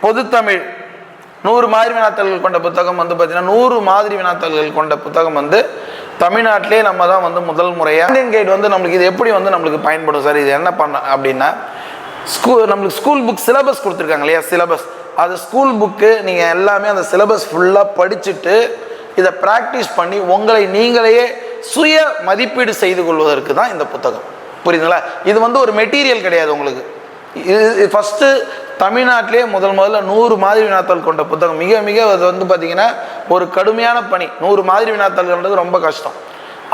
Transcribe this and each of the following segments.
பொதுத்தமிழ் 100 மாதிரி வினாத்தாள்கள் கொண்ட புத்தகம் வந்து பார்த்தீங்கன்னா 100 மாதிரி வினாத்தாள்கள் கொண்ட புத்தகம் வந்து தமிழ்நாட்டிலே நம்ம தான் வந்து முதல் முறையாக இந்தியன் கைடு வந்து நம்மளுக்கு இது எப்படி வந்து நம்மளுக்கு பயன்படும் சார், இது என்ன பண்ண அப்படின்னா நம்மளுக்கு ஸ்கூல் புக் சிலபஸ் கொடுத்துருக்காங்க இல்லையா, சிலபஸ் அது ஸ்கூல் புக்கு நீங்கள் எல்லாமே அந்த சிலபஸ் ஃபுல்லாக படிச்சுட்டு இதை ப்ராக்டிஸ் பண்ணி உங்களை நீங்களையே சுய மதிப்பீடு செய்து கொள்வதற்கு தான் இந்த புத்தகம். புரியுதுங்களா? இது வந்து ஒரு மெட்டீரியல் கிடையாது உங்களுக்கு. இது ஃபஸ்ட்டு தமிழ்நாட்டிலே முதல்ல 100 மாதிரி வினாத்தாள் கொண்ட புத்தகம். மிக மிக அது வந்து பார்த்திங்கன்னா ஒரு கடுமையான பணி. 100 மாதிரி வினாத்தாள்ன்றது ரொம்ப கஷ்டம்.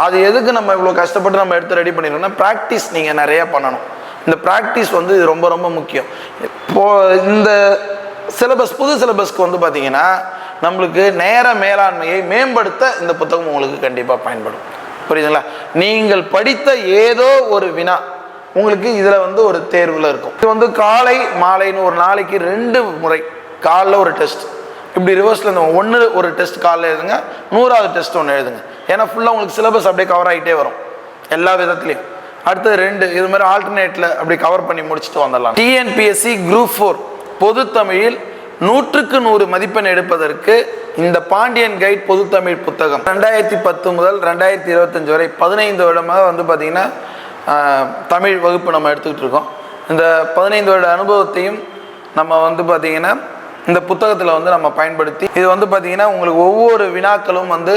அது எதுக்கு நம்ம இவ்வளோ கஷ்டப்பட்டு நம்ம எடுத்து ரெடி பண்ணிடுறோம்னா ப்ராக்டிஸ் நீங்கள் நிறையா பண்ணணும். இந்த ப்ராக்டிஸ் வந்து இது ரொம்ப ரொம்ப முக்கியம். இப்போது இந்த சிலபஸ் புது சிலபஸ்க்கு வந்து பார்த்திங்கன்னா நம்மளுக்கு நேர மேலாண்மையை மேம்படுத்த இந்த புத்தகம் உங்களுக்கு கண்டிப்பாக பயன்படும். புரியுதுங்களா? நீங்கள் படித்த ஏதோ ஒரு வினா உங்களுக்கு இதில் வந்து ஒரு தேர்வில் இருக்கும். இது வந்து காலை மாலைன்னு ஒரு நாளைக்கு 2 முறை காலைல ஒரு டெஸ்ட், இப்படி ரிவர்ஸில் இந்த ஒரு டெஸ்ட் காலைல எழுதுங்க, 100வது டெஸ்ட் ஒன்று எழுதுங்க. ஏன்னா ஃபுல்லாக உங்களுக்கு சிலபஸ் அப்படியே கவர் ஆகிட்டே வரும் எல்லா விதத்துலையும். அடுத்தது 2 இது மாதிரி ஆல்டர்னேட்டில் அப்படி கவர் பண்ணி முடிச்சுட்டு வந்துடலாம். டிஎன்பிஎஸ்சி குரூப் 4 பொதுத்தமிழில் 100க்கு 100 மதிப்பெண் எடுப்பதற்கு இந்த பாண்டியன் கைட் பொதுத்தமிழ் புத்தகம் 2010 முதல் 2025 வரை 15 வருடமாக வந்து பார்த்திங்கன்னா தமிழ் வகுப்பு நம்ம எடுத்துக்கிட்டு இருக்கோம். இந்த 15 வருட அனுபவத்தையும் நம்ம வந்து பார்த்திங்கன்னா இந்த புத்தகத்தில் வந்து நம்ம பயன்படுத்தி இது வந்து பார்த்திங்கன்னா உங்களுக்கு ஒவ்வொரு வினாக்களும் வந்து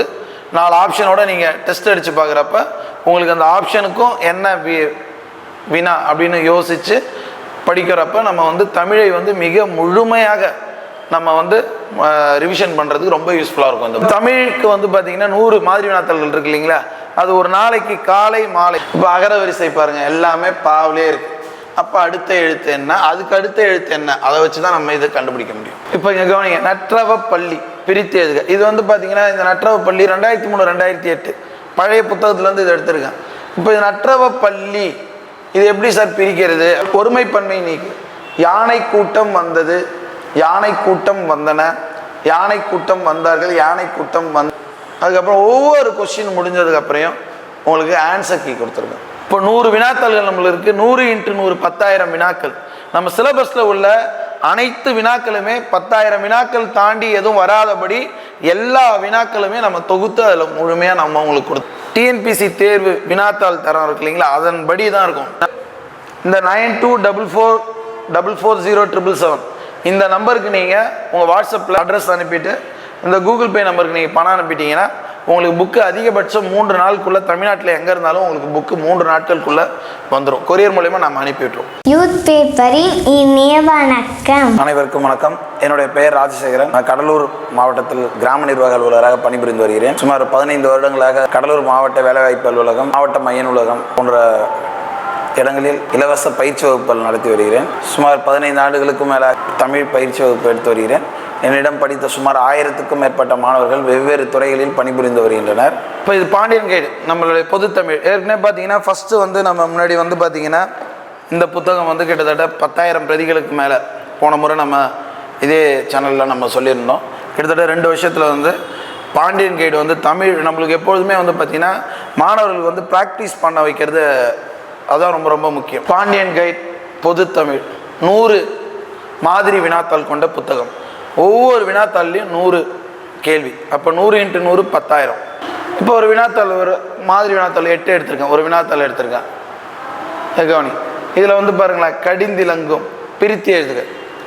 4 ஆப்ஷனோட நீங்கள் டெஸ்ட் அடித்து பார்க்குறப்ப உங்களுக்கு அந்த ஆப்ஷனுக்கும் என்ன வினா அப்படின்னு யோசித்து படிக்கிறப்ப நம்ம வந்து தமிழை வந்து மிக முழுமையாக நம்ம வந்து ரிவிஷன் பண்ணுறதுக்கு ரொம்ப யூஸ்ஃபுல்லாக இருக்கும். இந்த தமிழுக்கு வந்து பார்த்திங்கன்னா 100 மாதிரி வினாத்தாள்கள் இருக்கு இல்லைங்களா, அது ஒரு நாளைக்கு காலை மாலை. இப்போ அகர வரிசை பாருங்கள் எல்லாமே பாவிலே இருக்குது. அப்போ அடுத்த எழுத்து என்ன, அதுக்கு அடுத்த எழுத்து என்ன, அதை வச்சு தான் நம்ம இதை கண்டுபிடிக்க முடியும். இப்போ இங்கே கவனிங்க, நற்றவ பள்ளி பிரித்து எழுதுக. இது வந்து பார்த்திங்கன்னா இந்த நற்றவ பள்ளி 2003 2008 பழைய புத்தகத்துலேருந்து இதை எடுத்திருக்கேன். இப்போ இது நற்றவ பள்ளி இது எப்படி சார் பிரிக்கிறது? ஒருமைப்பன்மை நீக்கு. யானை கூட்டம் வந்தது, யானை கூட்டம் வந்தன, யானை கூட்டம் வந்தார்கள், யானை கூட்டம் அதுக்கப்புறம் ஒவ்வொரு கொஸ்டின் முடிஞ்சதுக்கப்புறம் உங்களுக்கு ஆன்சர் கீ கொடுத்துருக்கேன். இப்போ 100 வினாத்தாள்கள் நம்மளுக்கு இருக்குது. 100 × 100 10,000 வினாக்கள். நம்ம சிலபஸில் உள்ள அனைத்து வினாக்களுமே 10,000 வினாக்கள் தாண்டி எதுவும் வராதபடி எல்லா வினாக்களுமே நம்ம தொகுத்து அதில் முழுமையாக நம்ம உங்களுக்கு கொடுத்தோம். டிஎன்பிசி தேர்வு வினாத்தாள் தரம் இருக்கு இல்லைங்களா, அதன்படி தான் இருக்கும். இந்த 92444077 இந்த நம்பருக்கு நீங்கள் உங்கள் வாட்ஸ்அப்பில் அட்ரஸ் அனுப்பிட்டு இந்த கூகுள் பே நம்பருக்கு நீங்கள் பணம் அனுப்பிட்டீங்கன்னா உங்களுக்கு புக்கு அதிகபட்சம் 3 நாளுக்குள்ளே தமிழ்நாட்டில் எங்கே இருந்தாலும் உங்களுக்கு புக்கு 3 நாட்களுக்குள்ளே வந்துடும். கொரியர் மூலயமா நம்ம அனுப்பிவிட்டுருவோம். யூத் பேப்பரின் இனிய வணக்கம். அனைவருக்கும் வணக்கம். என்னுடைய பெயர் ராஜசேகரன். நான் கடலூர் மாவட்டத்தில் கிராம நிர்வாக அலுவலராக பணிபுரிந்து வருகிறேன். சுமார் 15 வருடங்களாக கடலூர் மாவட்ட வேலைவாய்ப்பு அலுவலகம், மாவட்ட மைய நூலகம் போன்ற இடங்களில் இலவச பயிற்சி வகுப்புகள் நடத்தி வருகிறேன். சுமார் 15 ஆண்டுகளுக்கு மேலே தமிழ் பயிற்சி வகுப்பு எடுத்து வருகிறேன். என்னிடம் படித்த சுமார் 1000க்கும் மேற்பட்ட மாணவர்கள் வெவ்வேறு துறைகளில் பணிபுரிந்து வருகின்றனர். இப்போ இது பாண்டியன் கைடு நம்மளுடைய பொதுத்தமிழ். ஏற்கனவே பார்த்தீங்கன்னா ஃபஸ்ட்டு வந்து நம்ம முன்னாடி வந்து பார்த்திங்கன்னா இந்த புத்தகம் வந்து கிட்டத்தட்ட 10,000 பிரதிகளுக்கு மேலே போன முறை நம்ம இதே சேனலில் நம்ம சொல்லியிருந்தோம். கிட்டத்தட்ட 2 வருஷத்தில் வந்து பாண்டியன் கைடு வந்து தமிழ் நம்மளுக்கு எப்பொழுதுமே வந்து பார்த்திங்கன்னா மாணவர்களுக்கு வந்து ப்ராக்டிஸ் பண்ண வைக்கிறது அதுதான் ரொம்ப ரொம்ப முக்கியம். பாண்டியன் கைட் பொதுத்தமிழ் 100 மாதிரி வினாத்தாள் கொண்ட புத்தகம். ஒவ்வொரு வினாத்தாள்லையும் 100 கேள்வி. அப்போ 100 × 100 10,000. இப்போ ஒரு வினாத்தாள், ஒரு மாதிரி வினாத்தாள் 8 எடுத்திருக்கேன், ஒரு வினாத்தாள் எடுத்திருக்கேன். கவனி, இதில் வந்து பாருங்களேன், கடிந்திலங்கும் பிரித்து எழுதுக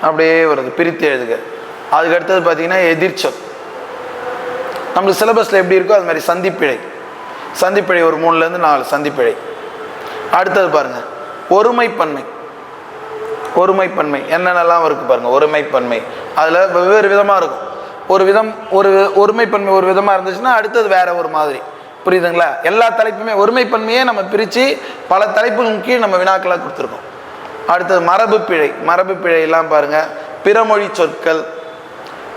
அப்படியே வருது, பிரித்து எழுதுக. அதுக்கு அடுத்தது பார்த்தீங்கன்னா எதிர்ச்சொல். நம்மளுக்கு சிலபஸில் எப்படி இருக்கோ அது மாதிரி சந்திப்பிழை. சந்திப்பிழை ஒரு 3லேருந்து 4 சந்திப்பிழை. அடுத்தது பாருங்கள் ஒருமைப்பன்மை. ஒருமைப்பன்மை என்னென்னலாம் இருக்குது பாருங்கள். ஒருமைப்பன்மை அதில் வெவ்வேறு விதமாக இருக்கும். ஒருமைப்பன்மை ஒரு விதமாக இருந்துச்சுன்னா அடுத்தது வேற ஒரு மாதிரி. புரியுதுங்களா? எல்லா தலைப்புமே ஒருமைப்பன்மையே நம்ம பிரித்து பல தலைப்புகளின் கீழ் நம்ம வினாக்களாக கொடுத்துருக்கோம். அடுத்தது மரபு பிழை. மரபு பிழையெல்லாம் பாருங்கள். பிறமொழி சொற்கள்,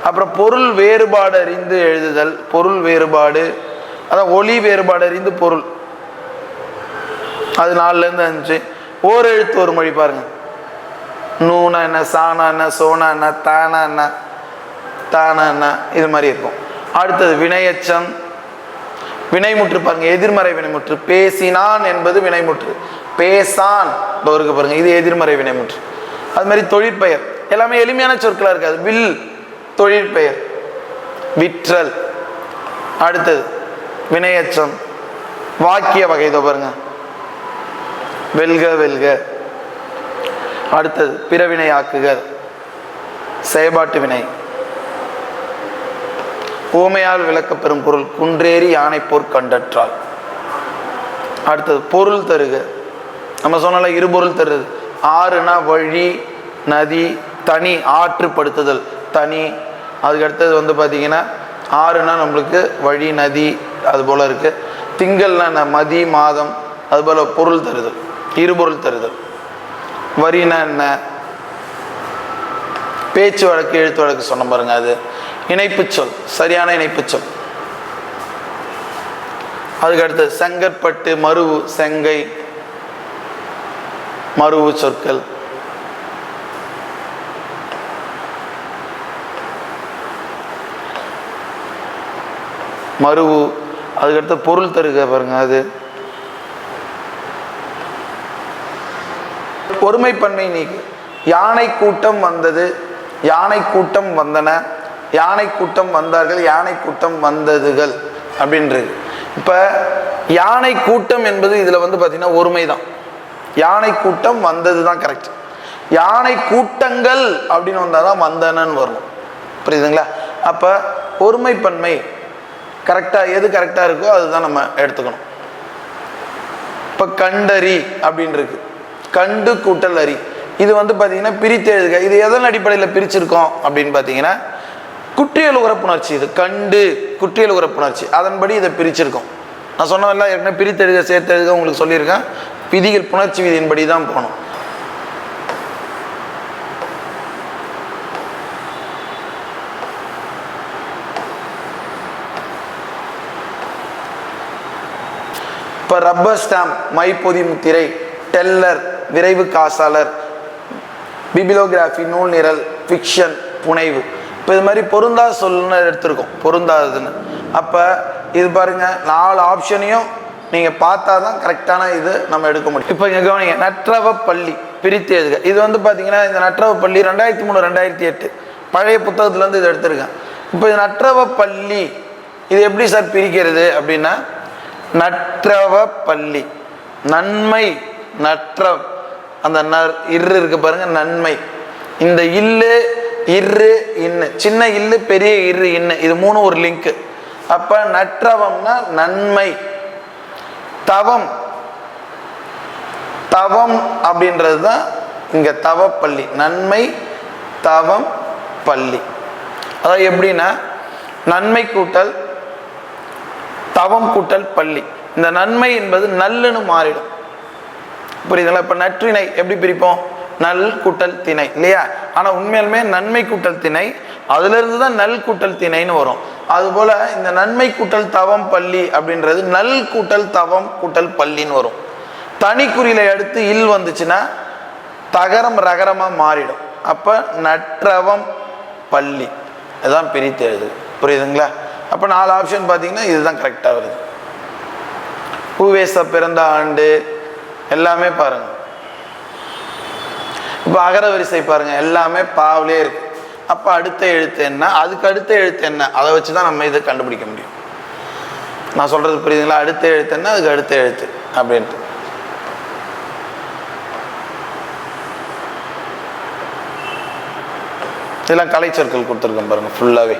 அப்புறம் பொருள் வேறுபாடு அறிந்து எழுதுதல். பொருள் வேறுபாடு, அதான் ஒலி வேறுபாடு அறிந்து பொருள், அது 4லேருந்து 5. ஓரெழுத்து ஒரு மொழி பாருங்கள். நூனா என்ன, சானா என்ன, சோனா என்ன, தானா என்ன, தானா என்ன, இது மாதிரி இருக்கும். அடுத்தது வினையச்சம், வினைமுற்று பாருங்கள். எதிர்மறை வினைமுற்று. பேசினான் என்பது வினைமுற்று. பேசான் இருக்கு பாருங்கள், இது எதிர்மறை வினைமுற்று. அது மாதிரி தொழிற்பெயர் எல்லாமே எளிமையான சொற்களாக இருக்காது. வில் தொழிற்பெயர், விற்றல். அடுத்தது வினையச்சம், வாக்கிய வகை. இதோ பாருங்க, வெல்க வெல்க. அடுத்தது பிறவினையாக்குக, செயற்பாட்டு வினை. ஊமையால் விளக்கப்பெறும் பொருள், குன்றேறி யானை போர் கண்டற்றால். அடுத்தது பொருள் தருக. நம்ம சொன்னால இருபொருள் தருது. ஆறுனா வழி, நதி, தனி, ஆற்றுப்படுத்துதல், தனி. அதுக்கு அடுத்தது வந்து பார்த்தீங்கன்னா ஆறுனா நம்மளுக்கு வழி, நதி, அது போல் இருக்குது. திங்கள்னா மதி, மாதம், அதுபோல் பொருள் தருதல், இருபொருள் தருதல். வரினா என்ன? பேச்சு வழக்கு, எழுத்து வழக்கு சொன்ன பாருங்க, அது இணைப்பு சொல், சரியான இணைப்பு சொல். அதுக்கு அடுத்தது செங்கற்பட்டு, மருவு, செங்கை, மருவு சொற்கள். மருவு. அதுக்கடுத்து பொருள் தருக பாருங்க, அது ஒருமைப்பன்மை நீக்கு. யானை கூட்டம் வந்தது, யானை கூட்டம் வந்தன, யானை கூட்டம் வந்தார்கள், யானை கூட்டம் வந்ததுகள் அப்படின்றது. இப்போ யானை கூட்டம் என்பது இதில் வந்து பார்த்தீங்கன்னா ஒருமை தான். யானை கூட்டம் வந்தது தான் கரெக்ட். யானை கூட்டங்கள் அப்படின்னு வந்தால் தான் வந்தனன்னு வரணும். புரியுதுங்களா? அப்போ ஒருமைப்பன்மை கரெக்டாக எது கரெக்டாக இருக்கோ அதுதான் நம்ம எடுத்துக்கணும். இப்போ கண்டறி அப்படின்னு இருக்கு, கண்டு கூட்டல் அறி. இது வந்து பார்த்தீங்கன்னா பிரித்து எழுதுக. இது எதன் அடிப்படையில் பிரிச்சிருக்கோம் அப்படின்னு பார்த்தீங்கன்னா குற்றியல் உறப்புணர்ச்சி. இது கண்டு குற்றியல் உறப்புணர்ச்சி, அதன்படி இதை பிரிச்சிருக்கோம். நான் சொன்னதெல்லாம் ஏற்கனவே பிரித்து எழுதுக, சேர்த்து எழுதுக உங்களுக்கு சொல்லியிருக்கேன். விதிகள் புணர்ச்சி விதியின்படி தான் போகணும். இப்போ ரப்பர் ஸ்டாம்ப், மைப்பொதி முத்திரை, டெல்லர், விரைவு காசாளர், பிபிலோகிராஃபி, நூல் நிரல், ஃபிக்ஷன், புனைவு. இப்போ இது மாதிரி பொருந்தா சொல்லுன்னு எடுத்திருக்கோம், பொருந்தாதுன்னு. அப்போ இது பாருங்க, 4 ஆப்ஷனையும் நீங்கள் பார்த்தா தான் கரெக்டான இது நம்ம எடுக்க முடியும். இப்போ இங்கே கவனிங்க, நற்றவ பள்ளி பிரித்து எழுதுக. இது வந்து பார்த்தீங்கன்னா இந்த நற்றவ பள்ளி 2003 2008 பழைய புத்தகத்துலேருந்து இது எடுத்திருக்கேன். இப்போ இது நற்றவ பள்ளி, இது எப்படி சார் பிரிக்கிறது அப்படின்னா, நற்றவ பள்ளி, நன்மை, நற்ற, அந்த இரு இருக்கு பாருங்க, நன்மை. இந்த இல்லு, இரு, இன்னு, சின்ன இல்லு, பெரிய இரு, இன்னு, இது 3 ஒரு லிங்க். அப்ப நற்றவம்னா நன்மை. தவம், தவம் அப்படின்றது தான் இங்க தவ பள்ளி, நன்மை, தவம், பள்ளி. அதாவது எப்படின்னா நன்மை கூட்டல் தவம் கூட்டல் பள்ளி. இந்த நன்மை என்பது நல்லுன்னு மாறிடும். புரியுதுங்களா? இப்போ நற்றிணை எப்படி பிரிப்போம்? நல் கூட்டல் திணை இல்லையா? ஆனால் உண்மையிலுமே நன்மை கூட்டல் திணை, அதுலேருந்து தான் நல் கூட்டல் திணைன்னு வரும். அதுபோல் இந்த நன்மை கூட்டல் தவம் பள்ளி அப்படின்றது நல் கூட்டல் தவம் கூட்டல் பள்ளின்னு வரும். தனிக்குறியில அடுத்து இல் வந்துச்சுன்னா தகரம் ரகரமாக மாறிடும். அப்போ நற்றவம் பள்ளி, இதுதான் பிரித்து எழுது. புரியுதுங்களா? அப்போ 4 ஆப்ஷன் பார்த்தீங்கன்னா இதுதான் கரெக்டாக வருது. பூவேச பிறந்த ஆண்டு எல்லாமே பாருங்க. இப்போ அகர வரிசை பாருங்க, எல்லாமே பாவிலே இருக்கு. அப்போ அடுத்த எழுத்து என்ன, அதுக்கு அடுத்த எழுத்து என்ன, அதை வச்சு தான் நம்ம இதை கண்டுபிடிக்க முடியும். நான் சொல்றது புரியுதுங்களா? அடுத்த எழுத்து என்ன, அதுக்கு அடுத்த எழுத்து அப்படின்ட்டு. இதெல்லாம் கலைச்சொற்கள் கொடுத்துருக்கோம் பாருங்க ஃபுல்லாகவே.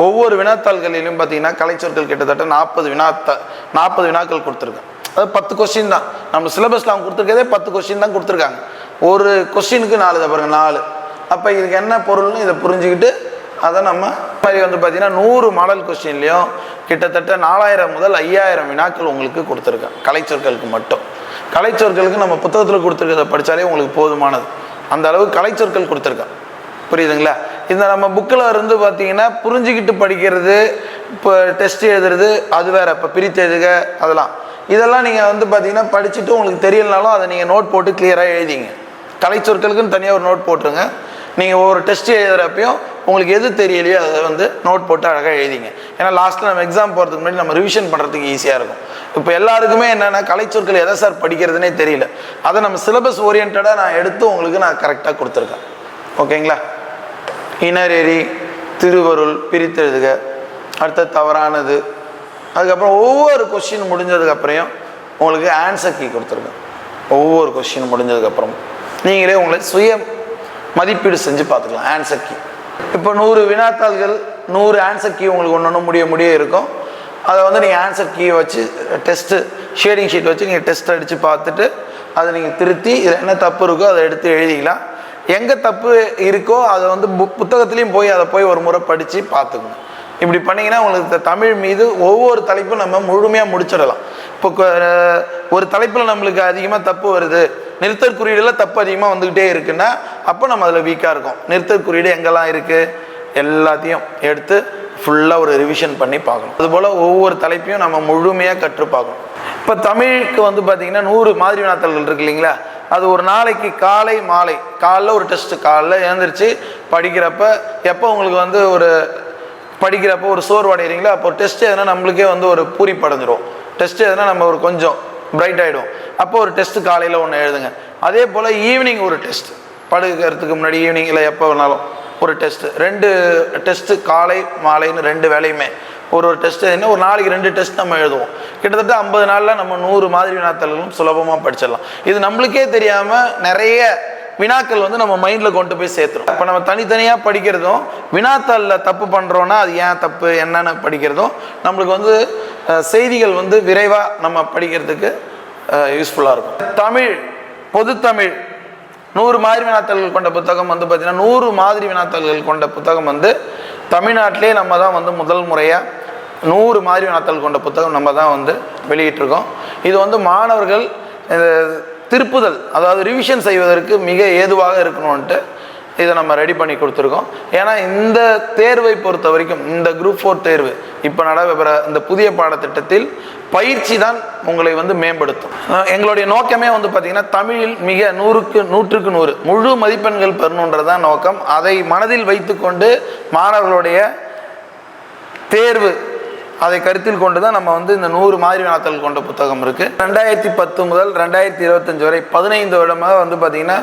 ஒவ்வொரு வினாத்தாள்களிலும் பார்த்தீங்கன்னா கலைச்சொற்கள் கிட்டத்தட்ட 40 வினாக்கள் கொடுத்துருக்கேன். அது 10 கொஸ்டின் தான். நம்ம சிலபஸில் அவங்க கொடுத்துருக்கதே 10 கொஸ்டின் தான் கொடுத்துருக்காங்க. ஒரு கொஸ்டினுக்கு 4 தான் பாருங்க, 4. அப்போ இதுக்கு என்ன பொருள்னு இதை புரிஞ்சுக்கிட்டு அதை நம்ம மாதிரி வந்து பார்த்தீங்கன்னா 100 மாடல் கொஸ்டின்லையும் கிட்டத்தட்ட 4000 முதல் 5000 வினாக்கள் உங்களுக்கு கொடுத்துருக்கேன் கலைச்சொற்களுக்கு மட்டும். கலைச்சொற்களுக்கு நம்ம புத்தகத்தில் கொடுத்துருக்கதை படித்தாலே உங்களுக்கு போதுமானது. அந்த அளவுக்கு கலைச்சொற்கள் கொடுத்துருக்கேன். புரியுதுங்களா? இந்த நம்ம புக்கில் இருந்து பார்த்தீங்கன்னா புரிஞ்சுக்கிட்டு படிக்கிறது, இப்போ டெஸ்ட் எழுதுறது அது வேற. இப்போ பிரித்து எழுதுக இதெல்லாம் நீங்கள் வந்து பார்த்தீங்கன்னா படிச்சுட்டு உங்களுக்கு தெரியலனாலும் அதை நீங்கள் நோட் போட்டு கிளியராக எழுதிங்க. கலைச்சொற்களுக்குன்னு தனியாக ஒரு நோட் போட்டுருங்க. நீங்கள் ஒரு டெஸ்ட் எழுதுகிறப்பையும் உங்களுக்கு எது தெரியலையோ அதை வந்து நோட் போட்டு அழகாக எழுதிங்க. ஏன்னா லாஸ்ட்டில் நம்ம எக்ஸாம் போகிறதுக்கு முன்னாடி நம்ம ரிவிஷன் பண்ணுறதுக்கு ஈஸியாக இருக்கும். இப்போ எல்லாருக்குமே என்னென்னா கலைச்சொற்கள் எதை சார் படிக்கிறதுனே தெரியல. அதை நம்ம சிலபஸ் ஓரியன்டாக நான் எடுத்து உங்களுக்கு நான் கரெக்டாக கொடுத்துருக்கேன். ஓகேங்களா? இனரெறி, திருவருள் பிரித்தெழுதுக, அடுத்த தவறானது. அதுக்கப்புறம் ஒவ்வொரு கொஸ்டின் முடிஞ்சதுக்கப்புறம் உங்களுக்கு ஆன்சர் கீ கொடுத்துருக்கேன். ஒவ்வொரு கொஸ்டின் முடிஞ்சதுக்கப்புறம் நீங்களே உங்களை சுய மதிப்பீடு செஞ்சு பார்த்துக்கலாம். ஆன்சர் கீ இப்போ 100 வினாத்தாள்கள் 100 ஆன்சர் கீ உங்களுக்கு ஒன்று முடிய இருக்கும். அதை வந்து நீங்கள் ஆன்சர் கீயை வச்சு டெஸ்ட்டு ஷேடிங் ஷீட் வச்சு நீங்கள் டெஸ்ட் அடித்து பார்த்துட்டு அதை நீங்கள் திருத்தி இதில் என்ன தப்பு இருக்கோ அதை எடுத்து எழுதிக்கலாம். எங்கே தப்பு இருக்கோ அதை வந்து புத்தகத்துலேயும் அதை போய் ஒரு முறை படித்து பார்த்துக்கணும். இப்படி பண்ணிங்கன்னா உங்களுக்கு தமிழ் மீது ஒவ்வொரு தலைப்பும் நம்ம முழுமையாக முடிச்சிடலாம். இப்போ ஒரு தலைப்பில் நம்மளுக்கு அதிகமாக தப்பு வருது, நிறுத்தற் குறியீடில் தப்பு அதிகமாக வந்துக்கிட்டே இருக்குன்னா அப்போ நம்ம அதில் வீக்காக இருக்கும். நிறுத்தற் குறியீடு எங்கெல்லாம் இருக்குது எல்லாத்தையும் எடுத்து ஃபுல்லாக ஒரு ரிவிஷன் பண்ணி பார்க்கணும். அதுபோல் ஒவ்வொரு தலைப்பையும் நம்ம முழுமையாக கற்று பார்க்கணும். இப்போ தமிழுக்கு வந்து பார்த்திங்கன்னா 100 மாதிரி வினாத்தாள்கள் இருக்கு இல்லைங்களா? அது ஒரு நாளைக்கு காலை மாலை, காலைல ஒரு டெஸ்ட்டு, காலைல எழுந்திரிச்சு படிக்கிறப்ப எப்போ உங்களுக்கு வந்து ஒரு படிக்கிறப்போ ஒரு சோர்வு அடைகிறீங்களா அப்போ டெஸ்ட் எதுனா நம்மளுக்கே வந்து ஒரு பூரிப்படைஞ்சிரும். டெஸ்ட் எதுனா நம்ம ஒரு கொஞ்சம் பிரைட் ஆகிடும். அப்போ ஒரு டெஸ்ட்டு காலையில் ஒன்று எழுதுங்க. அதே போல் ஈவினிங் ஒரு டெஸ்ட், படுக்கிறதுக்கு முன்னாடி ஈவினிங் இல்லை எப்போ வேணாலும் ஒரு டெஸ்ட்டு, 2 டெஸ்ட்டு காலை மாலைன்னு 2 வேலையுமே ஒரு டெஸ்ட்டு என்ன ஒரு நாளைக்கு 2 டெஸ்ட் நம்ம எழுதுவோம். கிட்டத்தட்ட 50 நாளில் நம்ம 100 மாதிரி வினாத்தாள்களும் சுலபமாக படிச்சிடலாம். இது நம்மளுக்கே தெரியாமல் நிறைய வினாக்கள் வந்து நம்ம மைண்டில் கொண்டு போய் சேர்த்துரும். இப்போ நம்ம தனித்தனியாக படிக்கிறதும் வினாத்தாளில் தப்பு பண்ணுறோன்னா அது ஏன் தப்பு என்னென்னு படிக்கிறதும் நம்மளுக்கு வந்து செய்திகள் வந்து விரைவாக நம்ம படிக்கிறதுக்கு யூஸ்ஃபுல்லாக இருக்கும். தமிழ், பொதுத்தமிழ் 100 மாதிரி வினாத்தாள்கள் கொண்ட புத்தகம் வந்து பார்த்திங்கன்னா 100 மாதிரி வினாத்தாள்கள் கொண்ட புத்தகம் வந்து தமிழ்நாட்டிலே நம்ம தான் வந்து முதல் முறையாக 100 மாதிரி வினாத்தாள் கொண்ட புத்தகம் நம்ம தான் வந்து வெளியிட்டிருக்கோம். இது வந்து மாணவர்கள் திருப்புதல், அதாவது ரிவிஷன் செய்வதற்கு மிக ஏதுவாக இருக்கணும்ன்ட்டு இதை நம்ம ரெடி பண்ணி கொடுத்துருக்கோம். ஏன்னா இந்த தேர்வை பொறுத்த வரைக்கும் இந்த குரூப் 4 தேர்வு இப்போ நடைபெற இந்த புதிய பாடத்திட்டத்தில் பயிற்சி தான் உங்களை வந்து மேம்படுத்தும். எங்களுடைய நோக்கமே வந்து பார்த்திங்கன்னா தமிழில் மிக 100க்கு 100 முழு மதிப்பெண்கள் பெறணுன்றது தான் நோக்கம். அதை மனதில் வைத்து கொண்டு மாணவர்களுடைய தேர்வு அதை கருத்தில் கொண்டு தான் நம்ம வந்து இந்த 100 மாதிரி வினாத்தாள் கொண்ட புத்தகம் இருக்குது. 2010 முதல் 2025 வரை 15 வருடமாக வந்து பார்த்திங்கன்னா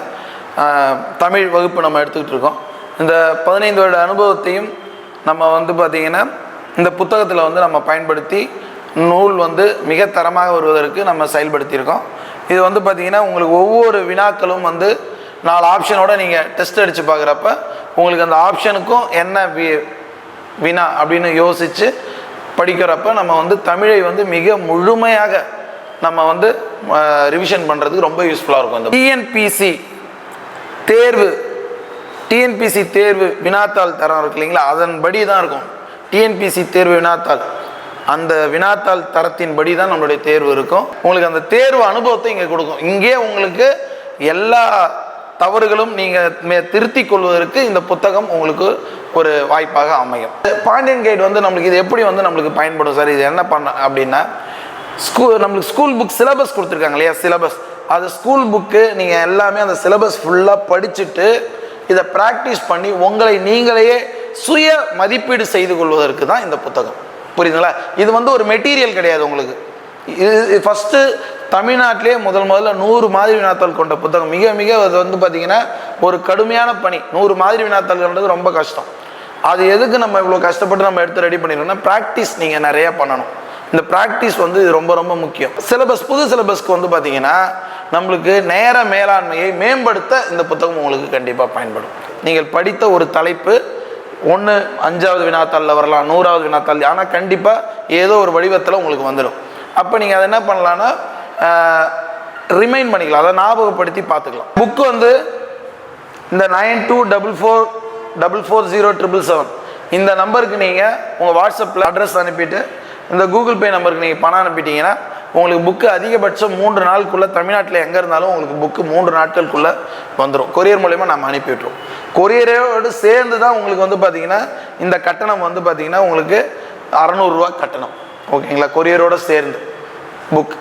தமிழ் வகுப்பு நம்ம எடுத்துக்கிட்டு இருக்கோம். இந்த 15 வருட அனுபவத்தையும் நம்ம வந்து பார்த்திங்கன்னா இந்த புத்தகத்தில் வந்து நம்ம பயன்படுத்தி நூல் வந்து மிக தரமாக வருவதற்கு நம்ம செயல்படுத்தியிருக்கோம். இது வந்து பார்த்திங்கன்னா உங்களுக்கு ஒவ்வொரு வினாக்களும் வந்து 4 ஆப்ஷனோடு நீங்கள் டெஸ்ட் அடித்து பார்க்குறப்ப உங்களுக்கு அந்த ஆப்ஷனுக்கும் என்ன வினா அப்படின்னு யோசித்து படிக்கிறப்ப நம்ம வந்து தமிழை வந்து மிக முழுமையாக நம்ம வந்து ரிவிஷன் பண்ணுறதுக்கு ரொம்ப யூஸ்ஃபுல்லாக இருக்கும். இந்த டிஎன்பிசி தேர்வு வினாத்தாள் தரம் இருக்கு இல்லைங்களா, அதன்படி தான் இருக்கும். டிஎன்பிசி தேர்வு வினாத்தாள், அந்த வினாத்தாள் தரத்தின்படி தான் நம்மளுடைய தேர்வு இருக்கும். உங்களுக்கு அந்த தேர்வு அனுபவத்தை இங்கே கொடுக்கும். இங்கே உங்களுக்கு எல்லா தவறுகளும் நீங்கள் திருத்திக் கொள்வதற்கு இந்த புத்தகம் உங்களுக்கு ஒரு வாய்ப்பாக அமையும். பாண்டியன் கைடு வந்து நம்மளுக்கு இது எப்படி வந்து நம்மளுக்கு பயன்படும் சார், இது என்ன பண்ண அப்படின்னா நம்மளுக்கு ஸ்கூல் புக் சிலபஸ் கொடுத்துருக்காங்க இல்லையா, சிலபஸ் அது ஸ்கூல் புக்கு நீங்கள் எல்லாமே அந்த சிலபஸ் ஃபுல்லாக படிச்சுட்டு இதை ப்ராக்டிஸ் பண்ணி உங்களை நீங்களையே சுய மதிப்பீடு செய்து கொள்வதற்கு தான் இந்த புத்தகம். புரியுதுங்களா? இது வந்து ஒரு மெட்டீரியல் கிடையாது உங்களுக்கு. இது ஃபஸ்ட்டு தமிழ்நாட்டிலே முதல்ல 100 மாதிரி வினாத்தாள் கொண்ட புத்தகம். மிக மிக அது வந்து பார்த்திங்கன்னா ஒரு கடுமையான பணி. 100 மாதிரி வினாத்தாள்ன்றது ரொம்ப கஷ்டம். அது எதுக்கு நம்ம இவ்வளோ கஷ்டப்பட்டு நம்ம எடுத்து ரெடி பண்ணிடுறோம்னா ப்ராக்டிஸ் நீங்கள் நிறையா பண்ணணும். இந்த ப்ராக்டிஸ் வந்து ரொம்ப ரொம்ப முக்கியம். சிலபஸ் புது சிலபஸ்க்கு வந்து பார்த்திங்கன்னா நம்மளுக்கு நேர மேலாண்மையை மேம்படுத்த இந்த புத்தகம் உங்களுக்கு கண்டிப்பாக பயன்படும். நீங்கள் படித்த ஒரு தலைப்பு ஒன்று 5வது வினாத்தாளில் வரலாம், 100வது வினாத்தாள், ஆனால் கண்டிப்பாக ஏதோ ஒரு வடிவத்தில் உங்களுக்கு வந்துடும். அப்போ நீங்கள் அதை என்ன பண்ணலான்னா ரிமைண்ட் பண்ணிக்கலாம், அதை ஞாபகப்படுத்தி பார்த்துக்கலாம். புக்கு வந்து இந்த 92444077 இந்த நம்பருக்கு நீங்கள் உங்கள் வாட்ஸ்அப்பில் அட்ரஸ் அனுப்பிட்டு இந்த கூகுள் பே நம்பருக்கு நீங்கள் பணம் அனுப்பிட்டீங்கன்னா உங்களுக்கு புக்கு அதிகபட்சம் 3 நாளுக்குள்ளே தமிழ்நாட்டில் எங்கே இருந்தாலும் உங்களுக்கு புக்கு 3 நாட்களுக்குள்ளே வந்துடும். கொரியர் மூலயமா நம்ம அனுப்பி விட்டுருவோம். கொரியரோடு சேர்ந்து தான் உங்களுக்கு வந்து பார்த்திங்கன்னா இந்த கட்டணம் வந்து பார்த்திங்கன்னா உங்களுக்கு 600 ரூபா கட்டணம். ஓகேங்களா? கொரியரோடு சேர்ந்து புக்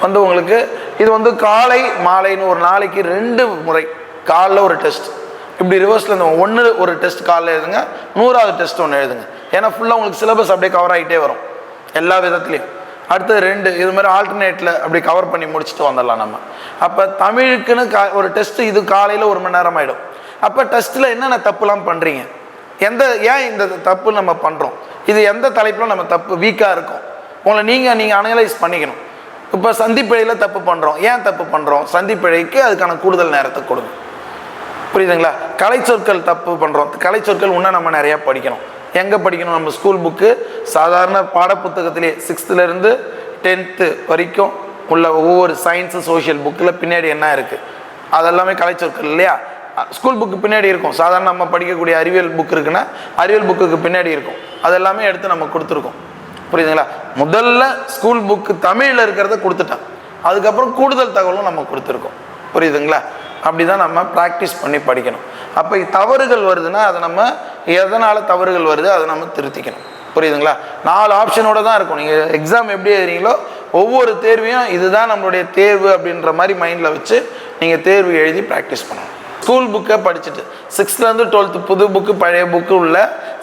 வந்து உங்களுக்கு இது வந்து காலை மாலைன்னு ஒரு நாளைக்கு 2 முறை, காலைல ஒரு டெஸ்ட், இப்படி ரிவர்ஸில் இந்த ஒரு டெஸ்ட் காலைல எழுதுங்க, 100வது டெஸ்ட் ஒன்று எழுதுங்க. ஏன்னா ஃபுல்லாக உங்களுக்கு சிலபஸ் அப்படியே கவர் ஆகிட்டே வரும் எல்லா விதத்துலேயும். அடுத்தது 2 இது மாதிரி ஆல்டர்னேட்டில் அப்படி கவர் பண்ணி முடிச்சுட்டு வந்துடலாம் நம்ம. அப்போ தமிழுக்குன்னு ஒரு டெஸ்ட்டு இது காலையில் 1 மணி நேரம் ஆகிடும். அப்போ டெஸ்ட்டில் என்னென்ன தப்புலாம் பண்ணுறீங்க ஏன் இந்த தப்பு நம்ம பண்ணுறோம், இது எந்த தலைப்பில் நம்ம தப்பு வீக்காக இருக்கும், உங்களை நீங்கள் அனலைஸ் பண்ணிக்கணும். இப்போ சந்திப்பிழையில் தப்பு பண்ணுறோம், ஏன் தப்பு பண்ணுறோம், சந்திப்பிழைக்கு அதுக்கான கூடுதல் நேரத்தை கொடுங்க. புரியுதுங்களா? கலைச்சொற்கள் தப்பு பண்ணுறோம், கலைச்சொற்கள் இன்னும் நம்ம நிறையா படிக்கணும். எங்கே படிக்கணும்? நம்ம ஸ்கூல் புக்கு சாதாரண பாடப்புத்தகத்திலே 6th-லேருந்து 10th வரைக்கும் உள்ள ஒவ்வொரு சயின்ஸு சோஷியல் புக்கில் பின்னாடி என்ன இருக்குது அதெல்லாமே கலைச்சொற்கள் இல்லையா? ஸ்கூல் புக்கு பின்னாடி இருக்கும். சாதாரண நம்ம படிக்கக்கூடிய அறிவியல் புக் இருக்குன்னா அறிவியல் புக்குக்கு பின்னாடி இருக்கும். அதெல்லாமே எடுத்து நம்ம கொடுத்துருக்கோம். புரியுதுங்களா? முதல்ல ஸ்கூல் புக்கு தமிழில் இருக்கிறத கொடுத்துட்டேன், அதுக்கப்புறம் கூடுதல் தகவலும் நம்ம கொடுத்துருக்கோம். புரியுதுங்களா? அப்படி தான் நம்ம ப்ராக்டிஸ் பண்ணி படிக்கணும். அப்போ தவறுகள் வருதுன்னா அதை நம்ம எதனால் தவறுகள் வருது அதை நம்ம திருத்திக்கணும். புரியுதுங்களா? 4 ஆப்ஷனோட தான் இருக்கும். நீங்கள் எக்ஸாம் எப்படி எழுதுறீங்களோ ஒவ்வொரு தேர்வையும் இதுதான் நம்மளுடைய தேர்வு அப்படின்ற மாதிரி மைண்டில் வச்சு நீங்கள் தேர்வு எழுதி ப்ராக்டிஸ் பண்ணணும். ஸ்கூல் புக்கை படிச்சுட்டு 6th-லேருந்து 12th புது புக்கு பழைய புக்கு உள்ள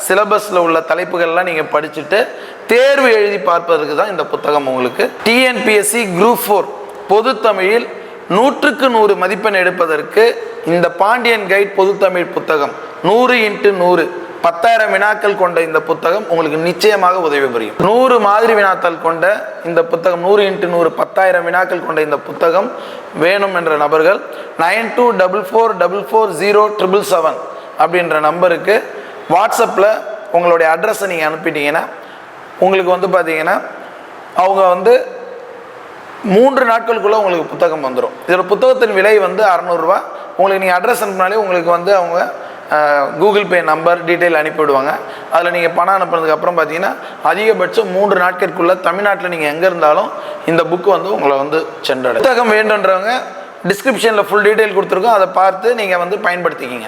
சிலபஸில் உள்ள தலைப்புகள்லாம் நீங்கள் படிச்சுட்டு தேர்வு எழுதி பார்ப்பதற்கு தான் இந்த புத்தகம் உங்களுக்கு. டிஎன்பிஎஸ்சி குரூப் 4 பொது தமிழில் 100க்கு 100 மதிப்பெண் எடுப்பதற்கு இந்த பாண்டியன் கைட் பொது தமிழ் புத்தகம் 100x100 10,000 வினாக்கள் கொண்ட இந்த புத்தகம் உங்களுக்கு நிச்சயமாக உதவி புரியும். 100 மாதிரி வினாக்கள் கொண்ட இந்த புத்தகம் 100x100 10,000 வினாக்கள் கொண்ட இந்த புத்தகம் வேணும் என்ற நபர்கள் 9244440777 அப்படின்ற நம்பருக்கு வாட்ஸ்அப்பில் உங்களுடைய அட்ரஸை நீங்கள் அனுப்பிட்டீங்கன்னா உங்களுக்கு வந்து பார்த்தீங்கன்னா அவங்க வந்து 3 நாட்களுக்குள்ளே உங்களுக்கு புத்தகம் வந்துடும். இதோட புத்தகத்தின் விலை வந்து 600 ரூபா. உங்களுக்கு நீங்கள் அட்ரஸ் அனுப்பினாலே உங்களுக்கு வந்து அவங்க கூகுள் பே நம்பர் டீட்டெயில் அனுப்பிவிடுவாங்க. அதில் நீங்கள் பணம் அனுப்புனதுக்கப்புறம் பார்த்தீங்கன்னா அதிகபட்சம் 3 நாட்களுக்குள்ளே தமிழ்நாட்டில் நீங்கள் எங்கே இருந்தாலும் இந்த புக்கு வந்து உங்களை வந்து சென்றடையும். புத்தகம் வேண்டுன்றவங்க டிஸ்கிரிப்ஷனில் ஃபுல் டீட்டெயில் கொடுத்துருக்கோம், அதை பார்த்து நீங்கள் வந்து பயன்படுத்திக்கிங்க.